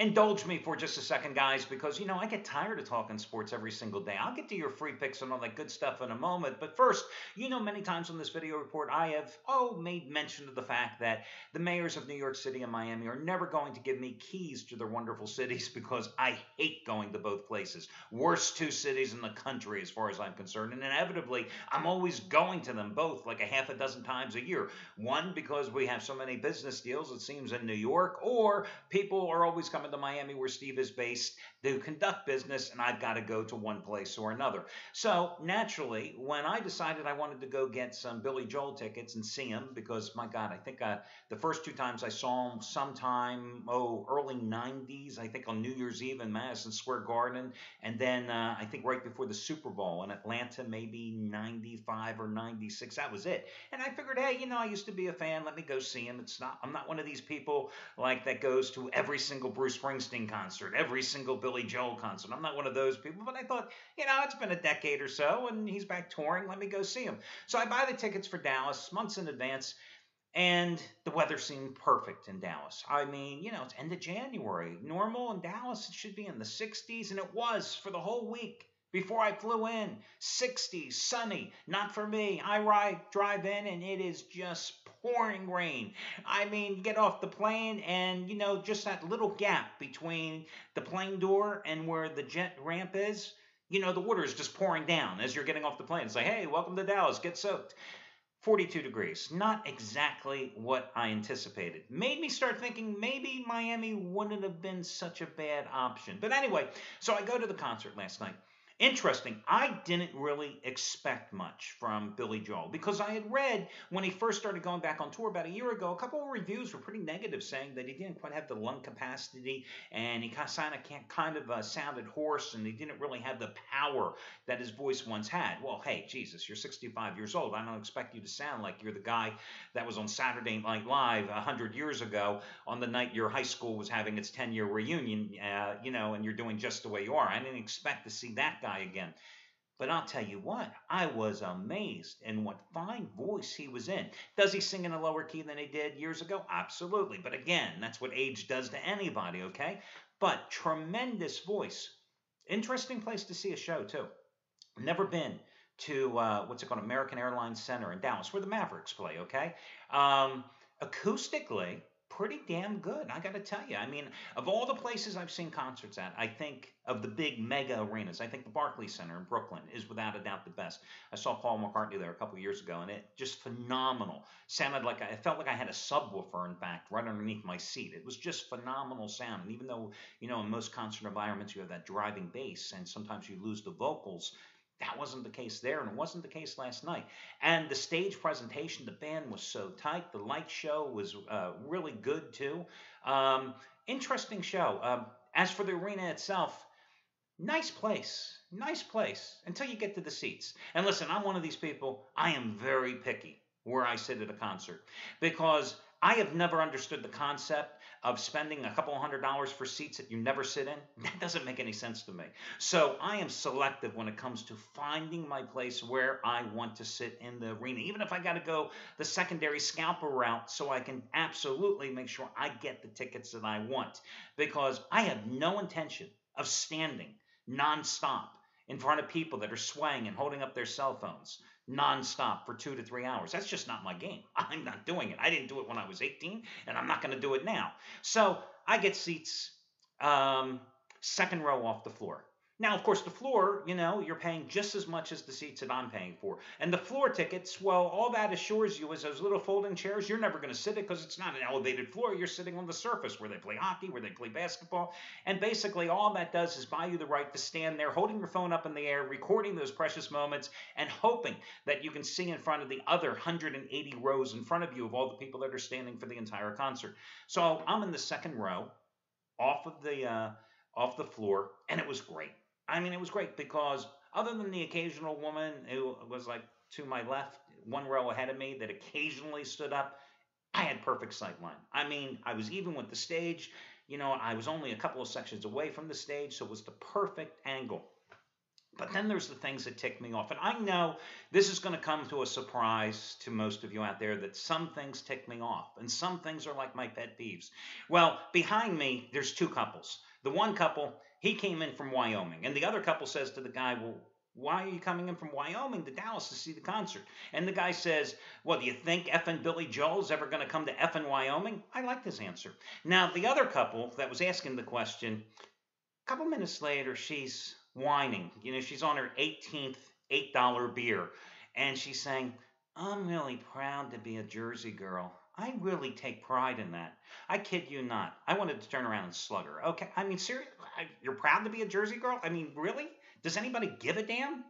Indulge me for just a second, guys, because I get tired of talking sports every single day. I'll get to your free picks and all that good stuff in a moment. But first, many times on this video report, I have made mention of the fact that the mayors of New York City and Miami are never going to give me keys to their wonderful cities because I hate going to both places. Worst two cities in the country, as far as I'm concerned. And inevitably, I'm always going to them both like a half a dozen times a year. One, because we have so many business deals, it seems, in New York, or people are always coming to Miami, where Steve is based, to conduct business, and I've got to go to one place or another. So naturally, when I decided I wanted to go get some Billy Joel tickets and see him, because my God, I think the first two times I saw him sometime, early 90s, I think on New Year's Eve in Madison Square Garden, and then I think right before the Super Bowl in Atlanta, maybe 95 or 96, that was it. And I figured, hey, I used to be a fan, let me go see him. I'm not one of these people like that goes to every single Bruce Springsteen concert, every single Billy Joel concert. I'm not one of those people, but I thought, it's been a decade or so and he's back touring. Let me go see him. So I buy the tickets for Dallas months in advance. And the weather seemed perfect in Dallas. I mean, it's end of January. Normal in Dallas, it should be in the 60s, and it was for the whole week. Before I flew in, 60s, sunny, not for me. Drive in, and it is just pouring rain. I mean, you get off the plane, and, just that little gap between the plane door and where the jet ramp is, the water is just pouring down as you're getting off the plane. It's like, hey, welcome to Dallas, get soaked. 42 degrees, not exactly what I anticipated. Made me start thinking maybe Miami wouldn't have been such a bad option. But anyway, so I go to the concert last night. Interesting, I didn't really expect much from Billy Joel because I had read when he first started going back on tour about a year ago, a couple of reviews were pretty negative, saying that he didn't quite have the lung capacity and he kind of sounded hoarse and he didn't really have the power that his voice once had. Well, hey, Jesus, you're 65 years old. I don't expect you to sound like you're the guy that was on Saturday Night Live 100 years ago on the night your high school was having its 10-year reunion, and you're doing just the way you are. I didn't expect to see that guy again. But I'll tell you what, I was amazed in what fine voice he was in. Does he sing in a lower key than he did years ago? Absolutely. But again, that's what age does to anybody, okay? But tremendous voice. Interesting place to see a show, too. Never been to, what's it called, American Airlines Center in Dallas, where the Mavericks play, okay? Acoustically, pretty damn good, I got to tell you. I mean, of all the places I've seen concerts at, I think of the big mega arenas, I think the Barclays Center in Brooklyn is without a doubt the best. I saw Paul McCartney there a couple of years ago, and it just phenomenal. It felt like I had a subwoofer, in fact, right underneath my seat. It was just phenomenal sound. And even though, in most concert environments you have that driving bass, and sometimes you lose the vocals, that wasn't the case there, and it wasn't the case last night. And the stage presentation, the band was so tight. The light show was really good, too. Interesting show. As for the arena itself, nice place. Nice place until you get to the seats. And listen, I'm one of these people, I am very picky where I sit at a concert because I have never understood the concept of spending a couple of $100s for seats that you never sit in. That doesn't make any sense to me. So I am selective when it comes to finding my place where I want to sit in the arena, even if I got to go the secondary scalper route so I can absolutely make sure I get the tickets that I want, because I have no intention of standing nonstop in front of people that are swaying and holding up their cell phones nonstop for 2 to 3 hours. That's just not my game. I'm not doing it. I didn't do it when I was 18, and I'm not going to do it now. So I get seats second row off the floor. Now, of course, the floor, you're paying just as much as the seats that I'm paying for. And the floor tickets, well, all that assures you is those little folding chairs, you're never going to sit it because it's not an elevated floor. You're sitting on the surface where they play hockey, where they play basketball. And basically, all that does is buy you the right to stand there holding your phone up in the air, recording those precious moments, and hoping that you can see in front of the other 180 rows in front of you of all the people that are standing for the entire concert. So I'm in the second row off the floor, and it was great. I mean, it was great because other than the occasional woman who was like to my left, one row ahead of me that occasionally stood up, I had perfect sight line. I mean, I was even with the stage. I was only a couple of sections away from the stage, so it was the perfect angle. But then there's the things that tick me off. And I know this is going to come to a surprise to most of you out there that some things tick me off and some things are like my pet peeves. Well, behind me, there's two couples. The one couple, he came in from Wyoming, and the other couple says to the guy, well, why are you coming in from Wyoming to Dallas to see the concert? And the guy says, well, do you think effing Billy Joel's ever going to come to effing Wyoming? I like this answer. Now, the other couple that was asking the question, a couple minutes later, she's whining. She's on her 18th $8 beer. And she's saying, I'm really proud to be a Jersey girl. I really take pride in that. I kid you not. I wanted to turn around and slug her. Okay. I mean, seriously, you're proud to be a Jersey girl? I mean, really? Does anybody give a damn?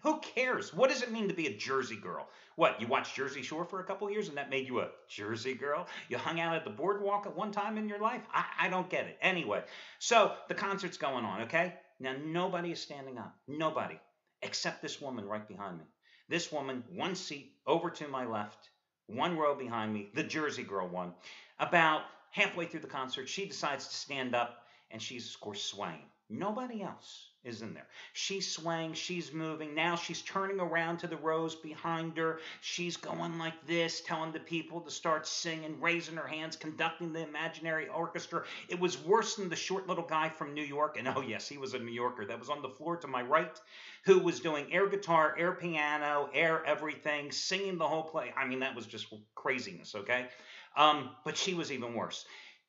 Who cares? What does it mean to be a Jersey girl? What, you watched Jersey Shore for a couple of years and that made you a Jersey girl? You hung out at the boardwalk at one time in your life? I don't get it. Anyway, so the concert's going on, okay? Now, nobody is standing up. Nobody. Except this woman right behind me. This woman, one seat over to my left, one row behind me, the Jersey girl one. About halfway through the concert, she decides to stand up and she's, of course, swaying. Nobody else is in there. She's swaying, she's moving. Now she's turning around to the rows behind her. She's going like this, telling the people to start singing, raising her hands, conducting the imaginary orchestra. It was worse than the short little guy from New York. And oh, yes, he was a New Yorker that was on the floor to my right, who was doing air guitar, air piano, air everything, singing the whole play. I mean, that was just craziness, okay? But she was even worse.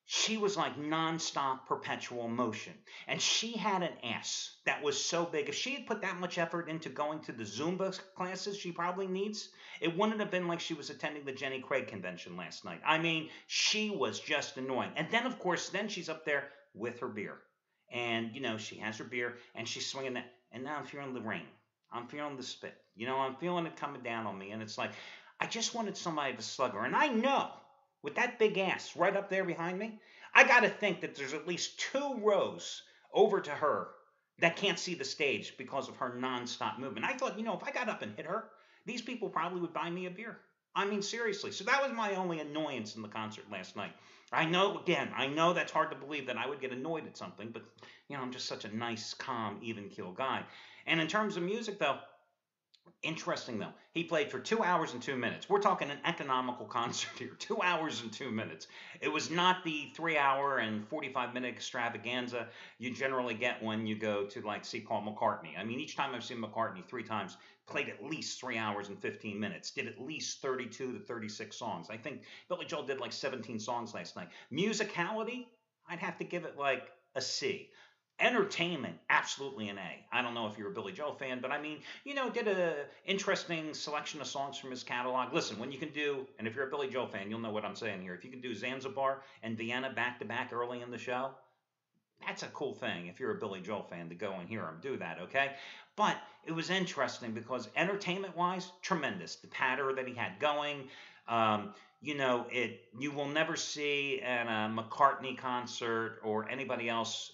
She was like nonstop perpetual motion. And she had an ass that was so big. If she had put that much effort into going to the Zumba classes she probably needs, it wouldn't have been like she was attending the Jenny Craig convention last night. I mean, she was just annoying. And then, of course, then she's up there with her beer. And, she has her beer and she's swinging that. And now I'm feeling the rain. I'm feeling the spit. I'm feeling it coming down on me. And it's like, I just wanted somebody to slug her. And I know with that big ass right up there behind me, I got to think that there's at least two rows over to her that can't see the stage because of her nonstop movement. I thought, if I got up and hit her, these people probably would buy me a beer. I mean, seriously. So that was my only annoyance in the concert last night. I know that's hard to believe that I would get annoyed at something, but, I'm just such a nice, calm, even keel guy. And in terms of music, though, interesting though, he played for 2 hours and 2 minutes. We're talking an economical concert here. 2 hours and 2 minutes. It was not the 3 hour and 45-minute extravaganza you generally get when you go to see Paul McCartney. I mean, each time I've seen McCartney 3 times, played at least 3 hours and 15 minutes, did at least 32 to 36 songs. I think Billy Joel did 17 songs last night. Musicality, I'd have to give it a C. Entertainment, absolutely an A. I don't know if you're a Billy Joel fan, but I mean, did a interesting selection of songs from his catalog. Listen, when you can do, and if you're a Billy Joel fan, you'll know what I'm saying here. If you can do Zanzibar and Vienna back to back early in the show, that's a cool thing. If you're a Billy Joel fan, to go and hear him do that, okay? But it was interesting because entertainment-wise, tremendous. The patter that he had going, you will never see at a McCartney concert or anybody else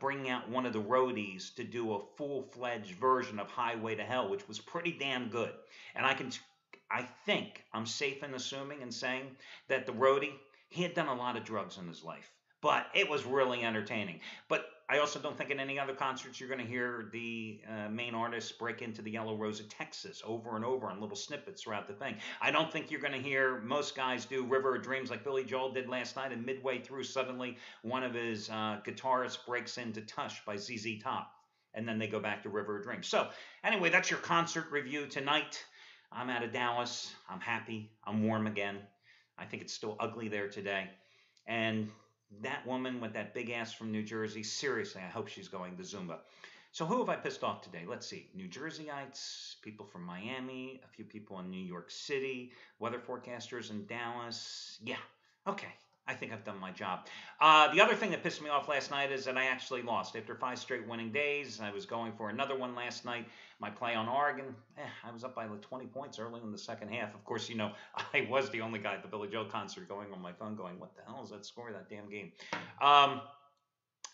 bringing out one of the roadies to do a full-fledged version of Highway to Hell, which was pretty damn good. And I think I'm safe in assuming and saying that the roadie, he had done a lot of drugs in his life, but it was really entertaining. But I also don't think in any other concerts you're going to hear the main artist break into the Yellow Rose of Texas over and over on little snippets throughout the thing. I don't think you're going to hear most guys do River of Dreams like Billy Joel did last night, and midway through, suddenly one of his guitarists breaks into Tush by ZZ Top, and then they go back to River of Dreams. So anyway, that's your concert review tonight. I'm out of Dallas. I'm happy. I'm warm again. I think it's still ugly there today. And that woman with that big ass from New Jersey, seriously, I hope she's going to Zumba. So who have I pissed off today? Let's see. New Jerseyites, people from Miami, a few people in New York City, weather forecasters in Dallas. Yeah, okay. I think I've done my job. The other thing that pissed me off last night is that I actually lost. After 5 straight winning days, I was going for another one last night. My play on Oregon, I was up by 20 points early in the second half. Of course, I was the only guy at the Billy Joel concert going on my phone going, what the hell is that score of that damn game?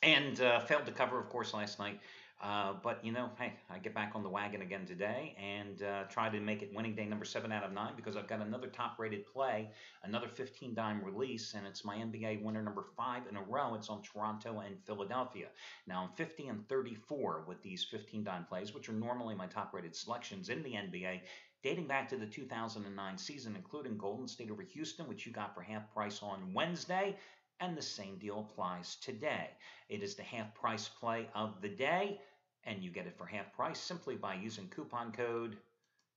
And failed to cover, of course, last night. But hey, I get back on the wagon again today and try to make it winning day number 7 out of 9 because I've got another top-rated play, another 15-dime release, and it's my NBA winner number 5 in a row. It's on Toronto and Philadelphia. Now I'm 50 and 34 with these 15-dime plays, which are normally my top-rated selections in the NBA. Dating back to the 2009 season, including Golden State over Houston, which you got for half price on Wednesday, and the same deal applies today. It is the half price play of the day, and you get it for half price simply by using coupon code.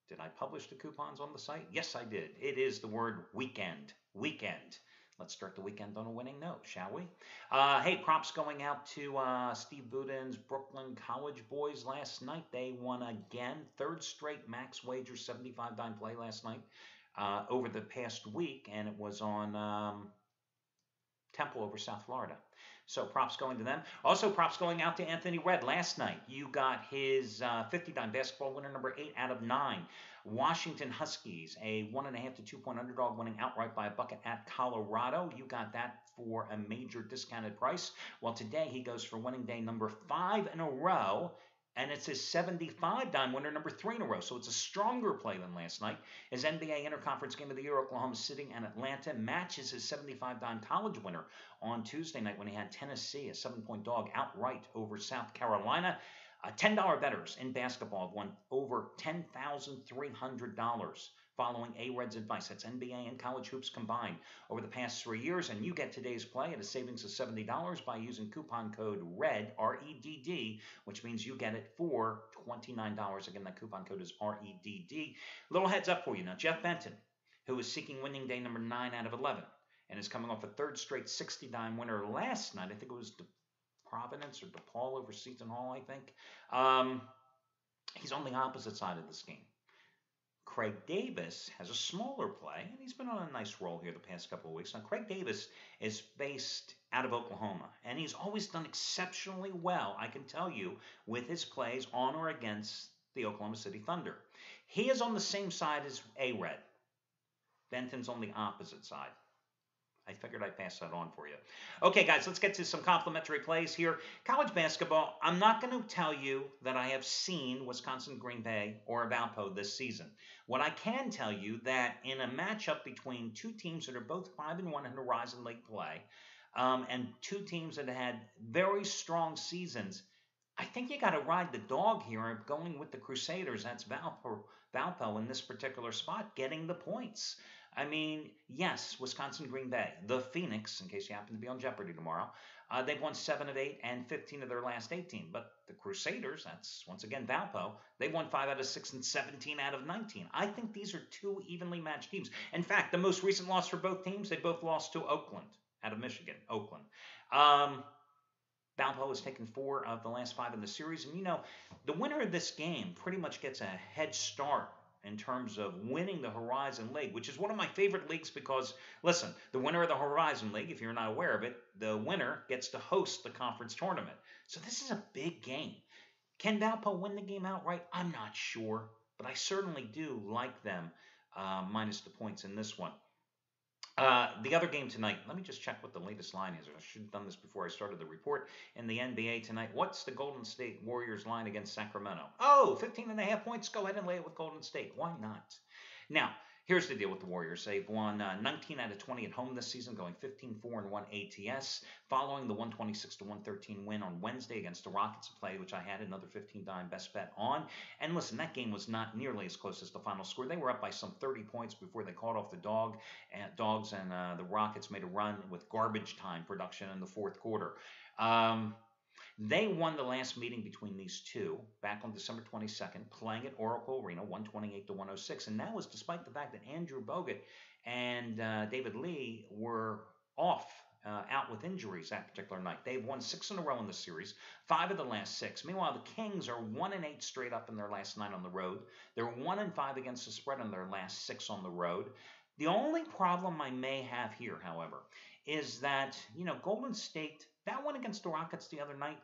Did I publish the coupons on the site? Yes, I did. It is the word weekend. Weekend. Let's start the weekend on a winning note, shall we? Hey, props going out to Steve Budin's Brooklyn College boys last night. They won again, third straight max wager 75 dime play last night over the past week, and it was on Temple over South Florida. So props going to them. Also, props going out to Anthony Red last night. You got his 50-dime basketball winner number 8 out of 9. Washington Huskies, a 1.5 to 2-point underdog, winning outright by a bucket at Colorado. You got that for a major discounted price. Well, today he goes for winning day number 5 in a row, and it's his 75-dime winner number 3 in a row. So it's a stronger play than last night. His NBA Interconference Game of the Year, Oklahoma City and Atlanta, matches his 75-dime college winner on Tuesday night when he had Tennessee, a 7-point dog, outright over South Carolina. $10 bettors in basketball have won over $10,300 following A-Red's advice. That's NBA and college hoops combined over the past 3 years. And you get today's play at a savings of $70 by using coupon code REDD, R-E-D-D, which means you get it for $29. Again, that coupon code is R-E-D-D. Little heads up for you now. Jeff Benton, who is seeking winning day number 9 out of 11 and is coming off a third straight 60-dime winner last night. I think it was Providence or DePaul over Seton Hall, I think. He's on the opposite side of this game. Craig Davis has a smaller play, and he's been on a nice roll here the past couple of weeks. Now, Craig Davis is based out of Oklahoma, and he's always done exceptionally well, I can tell you, with his plays on or against the Oklahoma City Thunder. He is on the same side as A-Red. Benton's on the opposite side. I figured I'd pass that on for you. Okay, guys, let's get to some complimentary plays here. College basketball, I'm not going to tell you that I have seen Wisconsin Green Bay or Valpo this season. What I can tell you that in a matchup between two teams that are both 5-1 in Horizon League play, and two teams that had very strong seasons, I think you got to ride the dog here. I'm going with the Crusaders. That's Valpo in this particular spot, getting the points. I mean, yes, Wisconsin Green Bay, the Phoenix, in case you happen to be on Jeopardy tomorrow, they've won 7 of 8 and 15 of their last 18. But the Crusaders, that's once again Valpo, they've won 5 out of 6 and 17 out of 19. I think these are two evenly matched teams. In fact, the most recent loss for both teams, they both lost to Oakland out of Michigan, Oakland. Valpo has taken 4 of the last 5 in the series. And, the winner of this game pretty much gets a head start in terms of winning the Horizon League, which is one of my favorite leagues because, listen, the winner of the Horizon League, if you're not aware of it, the winner gets to host the conference tournament. So this is a big game. Can Valpo win the game outright? I'm not sure, but I certainly do like them minus the points in this one. The other game tonight, let me just check what the latest line is. I should have done this before I started the report. In the NBA tonight, what's the Golden State Warriors line against Sacramento? Oh, 15.5 points. Go ahead and lay it with Golden State. Why not? Now, here's the deal with the Warriors. They've won 19 out of 20 at home this season, going 15-4-1 ATS, following the 126-113 win on Wednesday against the Rockets play, which I had another 15-dime best bet on. And listen, that game was not nearly as close as the final score. They were up by some 30 points before they caught off the dogs, and the Rockets made a run with garbage time production in the fourth quarter. They won the last meeting between these two back on December 22nd, playing at Oracle Arena, 128-106. And that was despite the fact that Andrew Bogut and David Lee were out with injuries that particular night. They've won 6 in a row in the series, 5 of the last 6. Meanwhile, the Kings are 1-8 straight up in their last 9 on the road. They're 1-5 against the spread in their last 6 on the road. The only problem I may have here, however, is that, Golden State, that one against the Rockets the other night,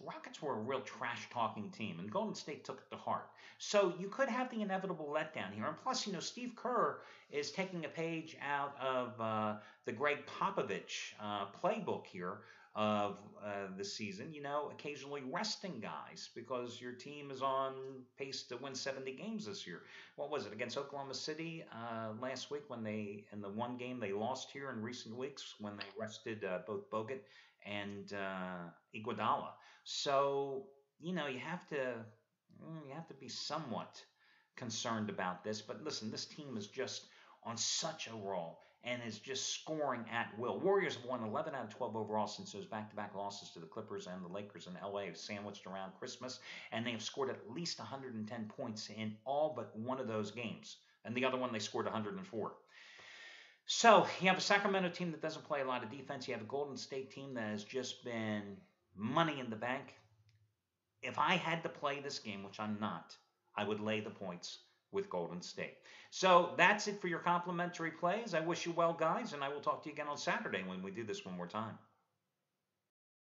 Rockets were a real trash-talking team, and Golden State took it to heart. So you could have the inevitable letdown here. And plus, Steve Kerr is taking a page out of the Greg Popovich playbook here, of the season, occasionally resting guys because your team is on pace to win 70 games this year. What was it against Oklahoma City last week when in the one game they lost here in recent weeks when they rested both Bogut and Iguodala. So, you have to be somewhat concerned about this. But listen, this team is just on such a roll and is just scoring at will. Warriors have won 11 out of 12 overall since those back-to-back losses to the Clippers and the Lakers in LA have sandwiched around Christmas, and they have scored at least 110 points in all but one of those games. And the other one, they scored 104. So you have a Sacramento team that doesn't play a lot of defense. You have a Golden State team that has just been money in the bank. If I had to play this game, which I'm not, I would lay the points with Golden State. So that's it for your complimentary plays. I wish you well, guys, and I will talk to you again on Saturday when we do this one more time.